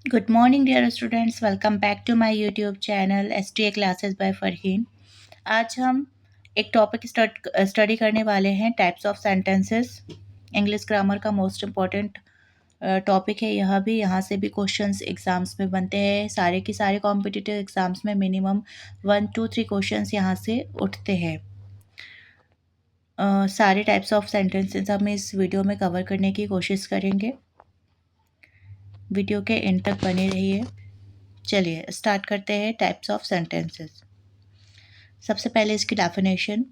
Good morning, dear students. Welcome back to my YouTube channel STA Classes by Farheen. आज हम एक topic study करने वाले हैं, types of sentences. English grammar का मोस्ट इम्पॉर्टेंट टॉपिक है यह भी। यहाँ से भी क्वेश्चंस एग्जाम्स में बनते हैं। सारे के सारे कॉम्पिटिटिव एग्जाम्स में मिनिमम 1 2 3 क्वेश्चंस यहाँ से उठते हैं। सारे टाइप्स ऑफ सेंटेंसेस हम इस वीडियो में कवर करने की कोशिश करेंगे। वीडियो के एंड तक बने रहिए। चलिए स्टार्ट करते हैं टाइप्स ऑफ सेंटेंसेस। सबसे पहले इसकी definition.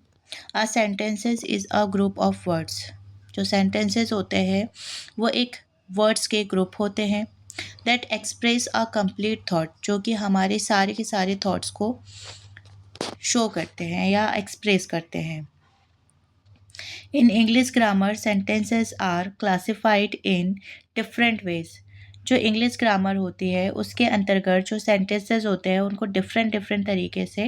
A sentences is a group of words. जो सेंटेंसेस होते हैं वो एक वर्ड्स के ग्रुप होते हैं that express a complete thought, जो कि हमारे सारे के सारे थॉट्स को शो करते हैं या एक्सप्रेस करते हैं। In English grammar sentences are classified in different ways. जो इंग्लिश ग्रामर होती है उसके अंतर्गत जो सेंटेंसेस होते हैं उनको डिफरेंट डिफरेंट तरीके से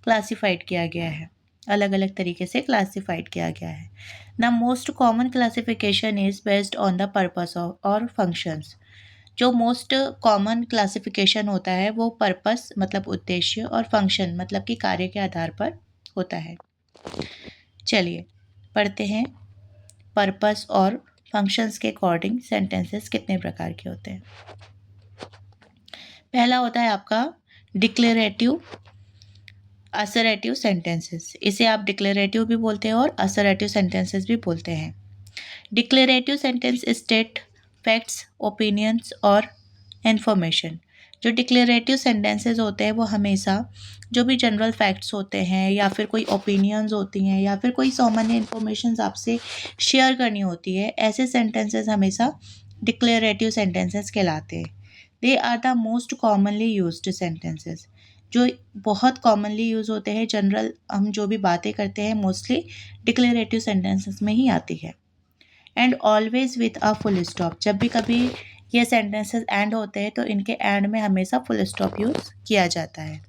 क्लासिफाइड किया गया है, अलग अलग तरीके से क्लासिफाइड किया गया है। The most common classification is based on the purpose of और फंक्शंस। जो मोस्ट कॉमन क्लासिफिकेशन होता है वो पर्पस मतलब उद्देश्य और फंक्शन मतलब कि कार्य के आधार पर होता है। चलिए पढ़ते हैं पर्पस और फंक्शंस के अकॉर्डिंग सेंटेंसेस कितने प्रकार के होते हैं। पहला होता है आपका डिक्लेरेटिव असरेटिव सेंटेंसेस। इसे आप डिक्लेरेटिव भी बोलते हैं और असरेटिव सेंटेंसेस भी बोलते हैं। Declarative sentence state facts, opinions और इन्फॉर्मेशन। जो डिक्लेरेटिव सेंटेंसेस होते हैं वो हमेशा जो भी जनरल फैक्ट्स होते हैं या फिर कोई ओपिनियंस होती हैं या फिर कोई सामान्य इन्फॉर्मेशन आपसे शेयर करनी होती है, ऐसे सेंटेंसेस हमेशा डिक्लेरेटिव सेंटेंसेस कहलाते हैं। They are the most commonly used sentences. जो बहुत कॉमनली यूज़ होते हैं, जनरल हम जो भी बातें करते हैं मोस्टली डिक्लेरेटिव सेंटेंसेस में ही आती है। And always with a full stop. जब भी कभी ये सेंटेंसेस एंड होते हैं तो इनके एंड में हमेशा फुल स्टॉप यूज़ किया जाता है।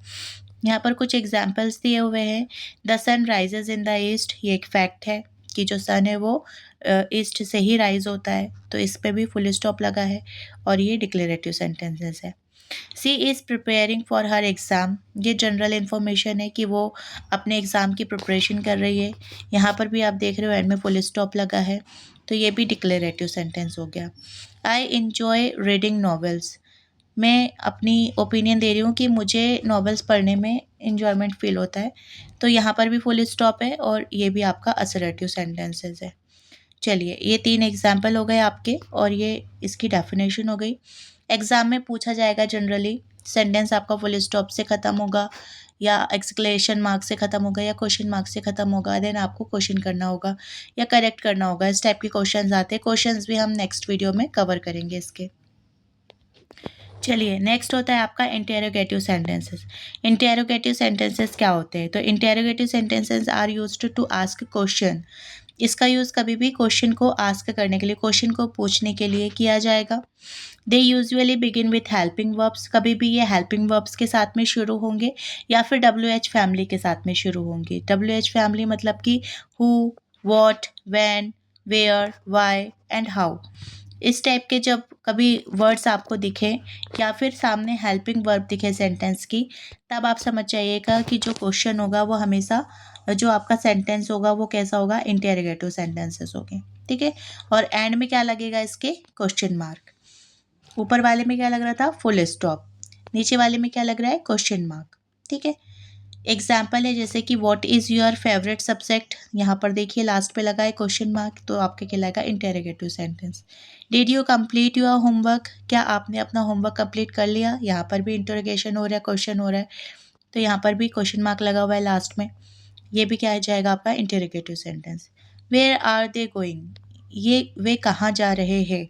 यहाँ पर कुछ एग्जाम्पल्स दिए हुए हैं। The sun rises in the east, ये एक फैक्ट है कि जो सन है वो ईस्ट से ही राइज होता है, तो इस पर भी फुल स्टॉप लगा है और ये डिक्लेरेटिव सेंटेंसेस है। She is preparing for her exam, ये जनरल इन्फॉर्मेशन है कि वो अपने एग्ज़ाम की प्रिपरेशन कर रही है। यहाँ पर भी आप देख रहे हो एंड में फुल स्टॉप लगा है, तो ये भी डिक्लेरेटिव सेंटेंस हो गया। आई इन्जॉय रीडिंग नॉवेल्स, मैं अपनी ओपिनियन दे रही हूँ कि मुझे नॉवेल्स पढ़ने में इन्जॉयमेंट फील होता है, तो यहाँ पर भी फुल स्टॉप है और ये भी आपका असर्टिव सेंटेंसेस है। चलिए ये 3 एग्जाम्पल हो गए आपके और ये इसकी डेफिनेशन हो गई। एग्ज़ाम में पूछा जाएगा जनरली, सेंटेंस आपका फुल स्टॉप से ख़त्म होगा या एक्सक्लेमेशन मार्क से ख़त्म होगा या क्वेश्चन मार्क से ख़त्म होगा, देन आपको क्वेश्चन करना होगा या करेक्ट करना होगा। इस टाइप के क्वेश्चंस आते हैं। क्वेश्चंस भी हम नेक्स्ट वीडियो में कवर करेंगे इसके। चलिए नेक्स्ट होता है आपका इंटेरोगेटिव सेंटेंसेस। इंटेरोगेटिव सेंटेंसेस क्या होते हैं? तो interrogative sentences are used to ask question. इसका यूज़ कभी भी क्वेश्चन को आस्क करने के लिए, क्वेश्चन को पूछने के लिए किया जाएगा। They usually begin with helping verbs, कभी भी ये हेल्पिंग वर्ब्स के साथ में शुरू होंगे या फिर WH फैमिली के साथ में शुरू होंगे। WH फैमिली मतलब कि who, what, when, where, why and how. इस टाइप के जब कभी वर्ड्स आपको दिखे या फिर सामने हेल्पिंग वर्ब दिखे सेंटेंस की, तब आप समझ जाइएगा कि जो क्वेश्चन होगा वो हमेशा, जो आपका सेंटेंस होगा वो कैसा होगा, इंटेरोगेटिव सेंटेंसेस होंगे। ठीक है। और एंड में क्या लगेगा इसके, क्वेश्चन मार्क। ऊपर वाले में क्या लग रहा था, फुल स्टॉप। नीचे वाले में क्या लग रहा है, क्वेश्चन मार्क। ठीक है। एग्जाम्पल है जैसे कि what is your favourite subject, यहाँ पर देखिए लास्ट पे लगा है क्वेश्चन मार्क, तो आपके कहलाएगा interrogative sentence. Did you complete your homework, क्या आपने अपना होमवर्क कंप्लीट कर लिया, यहाँ पर भी इंटरोगेशन हो रहा है, क्वेश्चन हो रहा है, तो यहाँ पर भी क्वेश्चन मार्क लगा हुआ है लास्ट में। ये भी क्या जाएगा आपका interrogative sentence. Where are they going, ये वे कहाँ जा रहे हैं,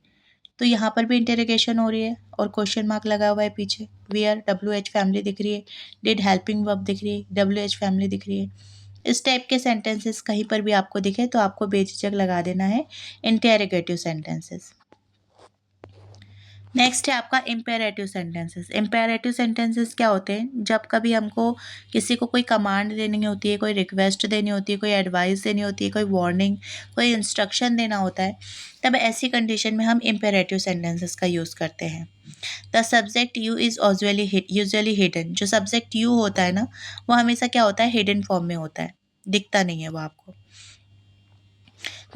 तो यहाँ पर भी इंटेरोगेशन हो रही है और क्वेश्चन मार्क लगा हुआ है पीछे। वेयर WH फैमिली दिख रही है, डिड हेल्पिंग वर्ब दिख रही है, WH फैमिली दिख रही है। इस टाइप के सेंटेंसेस कहीं पर भी आपको दिखे तो आपको बेझिझक लगा देना है इंटेरोगेटिव सेंटेंसेस। नेक्स्ट है आपका इम्पेरेटिव सेंटेंसेस। इम्पेरेटिव सेंटेंसेस क्या होते हैं, जब कभी हमको किसी को कोई कमांड देनी होती है, कोई रिक्वेस्ट देनी होती है, कोई एडवाइस देनी होती है, कोई वार्निंग, कोई इंस्ट्रक्शन देना होता है, तब ऐसी कंडीशन में हम इम्पेरेटिव सेंटेंसेस का यूज़ करते हैं। The subject you is usually hidden. जो सब्जेक्ट यू होता है ना, वो हमेशा क्या होता है, हिडन फॉर्म में होता है, दिखता नहीं है वो आपको।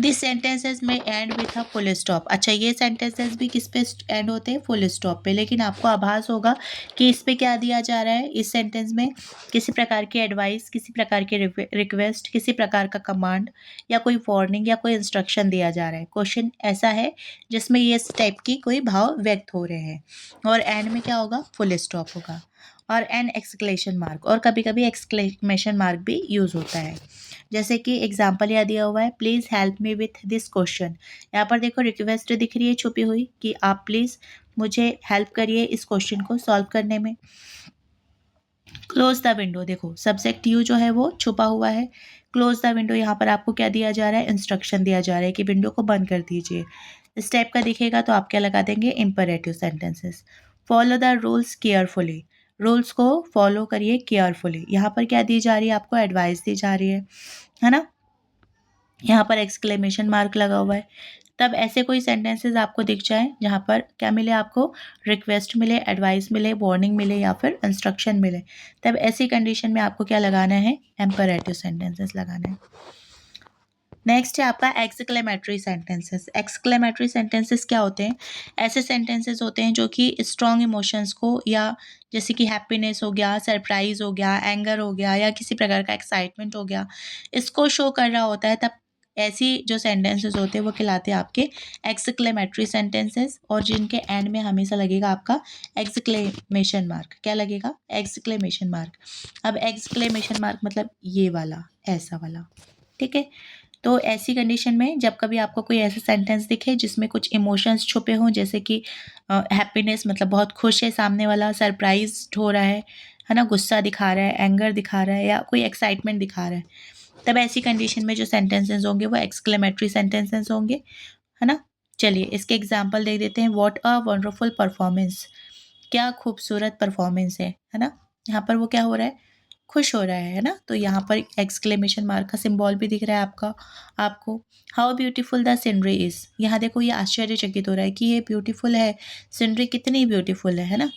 दिस सेंटेंसेस में and with a full stop. अच्छा, ये सेंटेंसेस भी किस पे एंड होते हैं, फुल स्टॉप पे, लेकिन आपको आभास होगा कि इस पे क्या दिया जा रहा है, इस सेंटेंस में किसी प्रकार की एडवाइस, किसी प्रकार की रिक्वेस्ट, किसी प्रकार का कमांड या कोई वार्निंग या कोई इंस्ट्रक्शन दिया जा रहा है। क्वेश्चन ऐसा है जिसमें ये इस टाइप की कोई भाव व्यक्त हो रहे हैं, और एंड में क्या होगा, फुल स्टॉप होगा, और एन एक्सक्लेमेशन मार्क, और कभी कभी एक्सक्लेमेशन मार्क भी यूज़ होता है। जैसे कि एग्जाम्पल यहाँ दिया हुआ है, please help me with this question. यहाँ पर देखो रिक्वेस्ट दिख रही है छुपी हुई कि आप प्लीज़ मुझे हेल्प करिए इस क्वेश्चन को सॉल्व करने में। क्लोज द विंडो, देखो सब्जेक्ट यू जो है वो छुपा हुआ है। क्लोज द विंडो, यहाँ पर आपको क्या दिया जा रहा है, इंस्ट्रक्शन दिया जा रहा है कि विंडो को बंद कर दीजिए। इस टाइप का दिखेगा तो आप क्या लगा देंगे, imperative sentences. Follow the rules carefully, rules को फॉलो करिए केयरफुली। यहाँ पर क्या दी जा रही है, आपको एडवाइस दी जा रही है ना। यहाँ पर एक्सक्लेमेशन मार्क लगा हुआ है। तब ऐसे कोई सेंटेंसेस आपको दिख जाए जहाँ पर क्या मिले, आपको रिक्वेस्ट मिले, एडवाइस मिले, वार्निंग मिले या फिर इंस्ट्रक्शन मिले, तब ऐसी कंडीशन में आपको क्या लगाना है, एम्परेटिव सेंटेंसेस लगाना है। नेक्स्ट है आपका एक्सक्लेमेटरी सेंटेंसेस। एक्सक्लेमेटरी सेंटेंसेस क्या होते हैं, ऐसे सेंटेंसेस होते हैं जो कि स्ट्रॉन्ग इमोशंस को, या जैसे कि हैप्पीनेस हो गया, सरप्राइज हो गया, एंगर हो गया, या किसी प्रकार का एक्साइटमेंट हो गया, इसको शो कर रहा होता है। तब ऐसी जो सेंटेंसेस होते हैं वो कहलाते हैं आपके एक्सक्लेमेटरी सेंटेंसेस, और जिनके एंड में हमेशा लगेगा आपका एक्सक्लेमेशन मार्क। क्या लगेगा, एक्सक्लेमेशन मार्क। अब एक्सक्लेमेशन मार्क मतलब ये वाला, ऐसा वाला, ठीक है। तो ऐसी कंडीशन में जब कभी आपको कोई ऐसा सेंटेंस दिखे जिसमें कुछ इमोशंस छुपे हों, जैसे कि हैप्पीनेस मतलब बहुत खुश है सामने वाला, सरप्राइज्ड हो रहा है ना, गुस्सा दिखा रहा है, एंगर दिखा रहा है, या कोई एक्साइटमेंट दिखा रहा है, तब ऐसी कंडीशन में जो सेंटेंसेस होंगे वो एक्सक्लेमेटरी सेंटेंसेस होंगे, है ना। चलिए इसके एग्जाम्पल दे देते हैं। व्हाट अ वंडरफुल परफॉर्मेंस, क्या खूबसूरत परफॉर्मेंस है ना। यहाँ पर वो क्या हो रहा है, खुश हो रहा है ना, तो यहाँ पर एक्सक्लेमेशन मार्क का सिंबल भी दिख रहा है आपको। How beautiful the scenery is, यहाँ देखो ये आश्चर्यचकित हो रहा है कि ये ब्यूटीफुल है, सीनरी कितनी ब्यूटीफुल है ना।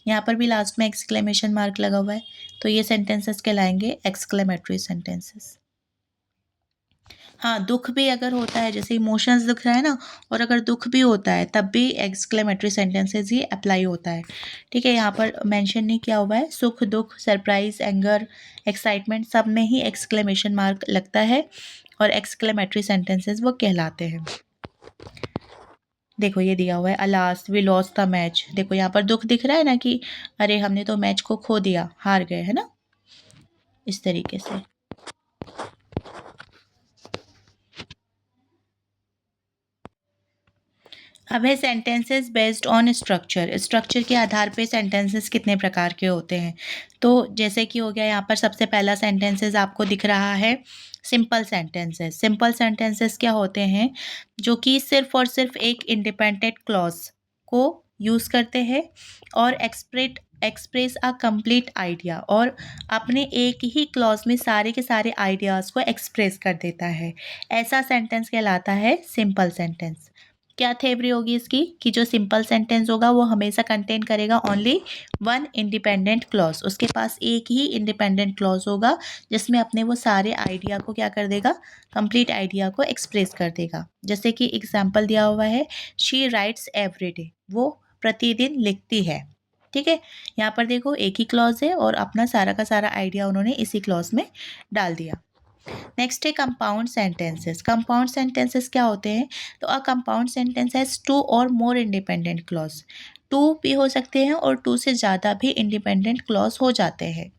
यहाँ पर भी लास्ट में एक्सक्लेमेशन मार्क लगा हुआ है, तो ये सेंटेंसेस कहलाएंगे एक्सक्लेमेटरी सेंटेंसेस। हाँ, दुख भी अगर होता है, जैसे इमोशंस दिख रहा है ना, और अगर दुख भी होता है तब भी एक्सक्लेमेटरी सेंटेंसेस ही अप्लाई होता है, ठीक है। यहाँ पर मेंशन नहीं किया हुआ है, सुख, दुख, सरप्राइज, एंगर, एक्साइटमेंट, सब में ही एक्सक्लेमेशन मार्क लगता है, और एक्सक्लेमेटरी सेंटेंसेस वो कहलाते हैं। देखो ये दिया हुआ है, alas we lost the match. देखो यहाँ पर दुख दिख रहा है ना कि अरे हमने तो मैच को खो दिया, हार गए, है ना, इस तरीके से। अब है sentences based on structure. Structure के आधार पे सेंटेंसेस कितने प्रकार के होते हैं, तो जैसे कि हो गया यहाँ पर सबसे पहला सेंटेंसेस आपको दिख रहा है सिंपल सेंटेंसेस। सिंपल सेंटेंसेस क्या होते हैं, जो कि सिर्फ और सिर्फ एक इंडिपेंडेंट क्लॉज को यूज़ करते हैं और एक्सप्रेस अ कंप्लीट आइडिया, और अपने एक ही क्लॉज में सारे के सारे आइडियाज़ को एक्सप्रेस कर देता है। ऐसा सेंटेंस कहलाता है सिंपल सेंटेंस। क्या थ्योरी होगी इसकी, कि जो सिंपल सेंटेंस होगा वो हमेशा कंटेन करेगा ओनली वन इंडिपेंडेंट क्लॉज, उसके पास एक ही इंडिपेंडेंट क्लॉज होगा जिसमें अपने वो सारे आइडिया को क्या कर देगा, कंप्लीट आइडिया को एक्सप्रेस कर देगा। जैसे कि एग्जाम्पल दिया हुआ है, शी राइट्स एवरी डे, वो प्रतिदिन लिखती है, ठीक है। यहाँ पर देखो एक ही क्लॉज है और अपना सारा का सारा आइडिया उन्होंने इसी क्लॉज में डाल दिया। नेक्स्ट है कंपाउंड सेंटेंसेस। कंपाउंड सेंटेंसेस क्या होते हैं, तो a compound sentence has two और मोर इंडिपेंडेंट क्लॉज। टू भी हो सकते हैं और टू से ज़्यादा भी इंडिपेंडेंट क्लॉज हो जाते हैं।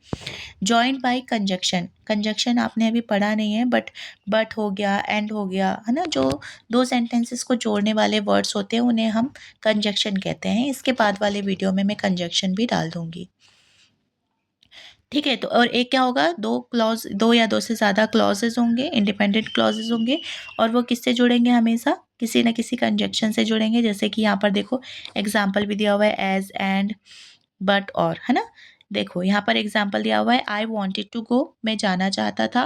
जॉइंड बाय कंजक्शन, कंजक्शन आपने अभी पढ़ा नहीं है, बट हो गया, एंड हो गया, है ना, जो दो सेंटेंसेस को जोड़ने वाले वर्ड्स होते हैं उन्हें हम कंजक्शन कहते हैं। इसके बाद वाले वीडियो में मैं कंजक्शन भी डाल दूंगी, ठीक है। तो और एक क्या होगा, दो क्लॉज, दो या दो से ज़्यादा क्लॉजेज होंगे, इंडिपेंडेंट क्लॉजेज होंगे, और वो किससे जुड़ेंगे, हमेशा किसी न किसी कंजक्शन से जुड़ेंगे। जैसे कि यहाँ पर देखो एग्जाम्पल भी दिया हुआ है, एज, एंड, बट, और, है ना। देखो यहाँ पर एग्जाम्पल दिया हुआ है, आई वॉन्टेड टू गो, मैं जाना चाहता था,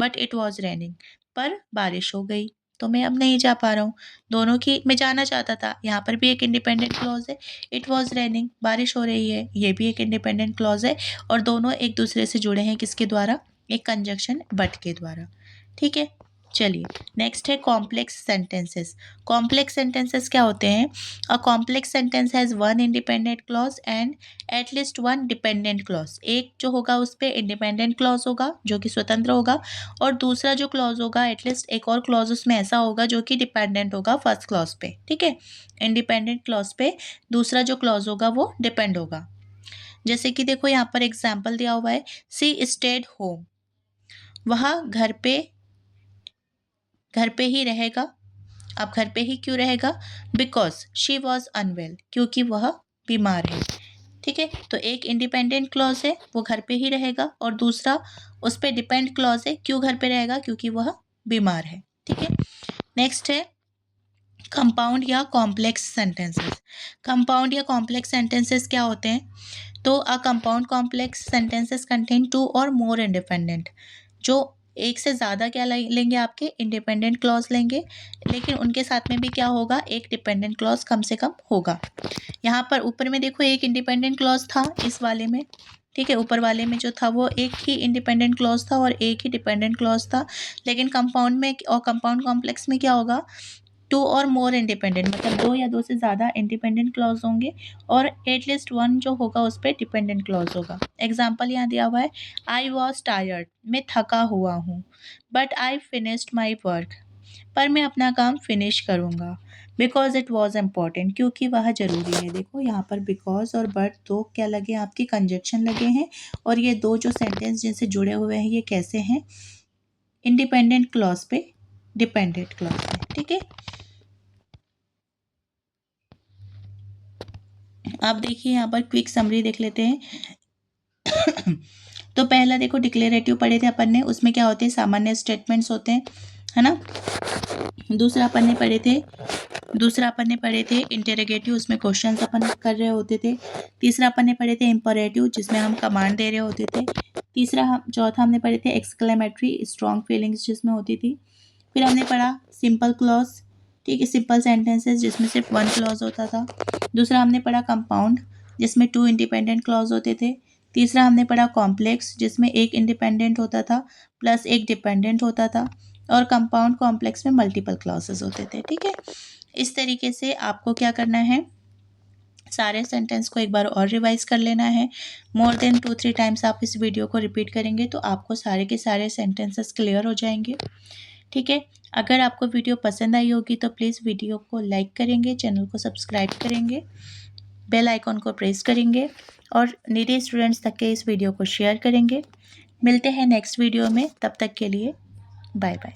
बट इट वॉज रेनिंग, पर बारिश हो गई, तो मैं अब नहीं जा पा रहा हूँ। दोनों की मैं जाना चाहता था, यहाँ पर भी एक इंडिपेंडेंट क्लॉज है। इट वॉज रेनिंग, बारिश हो रही है, ये भी एक इंडिपेंडेंट क्लॉज है और दोनों एक दूसरे से जुड़े हैं किसके द्वारा, एक कंजक्शन बट के द्वारा। ठीक है, चलिए नेक्स्ट है कॉम्प्लेक्स सेंटेंसेस। कॉम्प्लेक्स सेंटेंसेस क्या होते हैं? A complex sentence has one independent clause and at least one dependent clause. एक जो होगा उस पर इंडिपेंडेंट क्लॉज होगा जो कि स्वतंत्र होगा, और दूसरा जो क्लॉज होगा एटलीस्ट एक और क्लॉज उसमें ऐसा होगा जो कि डिपेंडेंट होगा फर्स्ट क्लॉज पे। ठीक है, इंडिपेंडेंट क्लॉज पे दूसरा जो क्लॉज होगा वो डिपेंड होगा। जैसे कि देखो यहाँ पर एग्जाम्पल दिया हुआ है, सी स्टेड होम, वह घर पे ही रहेगा। अब घर पे ही क्यों रहेगा? बिकॉज शी वॉज अनवेल, क्योंकि वह बीमार है। ठीक है, तो एक इंडिपेंडेंट क्लॉज है वो घर पे ही रहेगा, और दूसरा उस पर डिपेंड क्लॉज है, क्यों घर पे रहेगा? क्योंकि वह बीमार है। ठीक है, नेक्स्ट है कंपाउंड या कॉम्प्लेक्स सेंटेंसेस। कंपाउंड या कॉम्प्लेक्स सेंटेंसेस क्या होते हैं? तो a compound complex sentences contain two और मोर इंडिपेंडेंट, जो एक से ज़्यादा क्या लेंगे, आपके इंडिपेंडेंट क्लॉज लेंगे, लेकिन उनके साथ में भी क्या होगा, एक डिपेंडेंट क्लॉज कम से कम होगा। यहाँ पर ऊपर में देखो एक इंडिपेंडेंट क्लॉज था इस वाले में। ठीक है, ऊपर वाले में जो था वो एक ही इंडिपेंडेंट क्लॉज था और एक ही डिपेंडेंट क्लॉज था, लेकिन कंपाउंड में और कंपाउंड कॉम्प्लेक्स में क्या होगा, टू और मोर इंडिपेंडेंट, मतलब दो या दो से ज़्यादा इंडिपेंडेंट क्लॉज होंगे और एटलीस्ट वन जो होगा उस पर डिपेंडेंट क्लॉज होगा। एग्जाम्पल यहाँ दिया हुआ है, आई वॉज टायर्ड, मैं थका हुआ हूँ, but I finished my work, पर मैं अपना काम फिनिश करूँगा, बिकॉज इट वॉज इम्पॉर्टेंट, क्योंकि वह ज़रूरी है। देखो यहाँ पर बिकॉज और बट दो क्या लगे, आपकी कंजक्शन लगे हैं, और ये दो जो सेंटेंस जिनसे जुड़े हुए हैं ये कैसे हैं, इंडिपेंडेंट क्लॉज पे डिपेंडेंट क्लॉज पे। ठीक है, आप देखिए यहाँ पर क्विक समरी देख लेते हैं। तो पहला देखो डिक्लेरेटिव पढ़े थे अपन ने, उसमें क्या होते हैं, सामान्य स्टेटमेंट्स होते हैं, है ना। दूसरा अपन ने पढ़े थे इंटेरोगेटिव, उसमें क्वेश्चंस अपन कर रहे होते थे। तीसरा अपन ने पढ़े थे इंपरेटिव, जिसमें हम कमांड दे रहे होते थे। चौथा हमने पढ़े थे एक्सक्लेमेटरी, स्ट्रॉन्ग फीलिंग्स जिसमें होती थी। फिर हमने पढ़ा सिंपल क्लॉज, ठीक है, सिंपल सेंटेंसेस जिसमें सिर्फ वन क्लॉज होता था। दूसरा हमने पढ़ा कंपाउंड, जिसमें टू इंडिपेंडेंट क्लॉज होते थे। तीसरा हमने पढ़ा कॉम्प्लेक्स, जिसमें एक इंडिपेंडेंट होता था प्लस एक डिपेंडेंट होता था, और कंपाउंड कॉम्प्लेक्स में मल्टीपल क्लॉजेस होते थे। ठीक है, इस तरीके से आपको क्या करना है, सारे सेंटेंस को एक बार और रिवाइज कर लेना है। मोर देन 2-3 टाइम्स आप इस वीडियो को रिपीट करेंगे तो आपको सारे के सारे सेंटेंसेस क्लियर हो जाएंगे। ठीक है, अगर आपको वीडियो पसंद आई होगी तो प्लीज़ वीडियो को लाइक करेंगे, चैनल को सब्सक्राइब करेंगे, बेल आइकॉन को प्रेस करेंगे और नीडी स्टूडेंट्स तक के इस वीडियो को शेयर करेंगे। मिलते हैं नेक्स्ट वीडियो में, तब तक के लिए बाय बाय।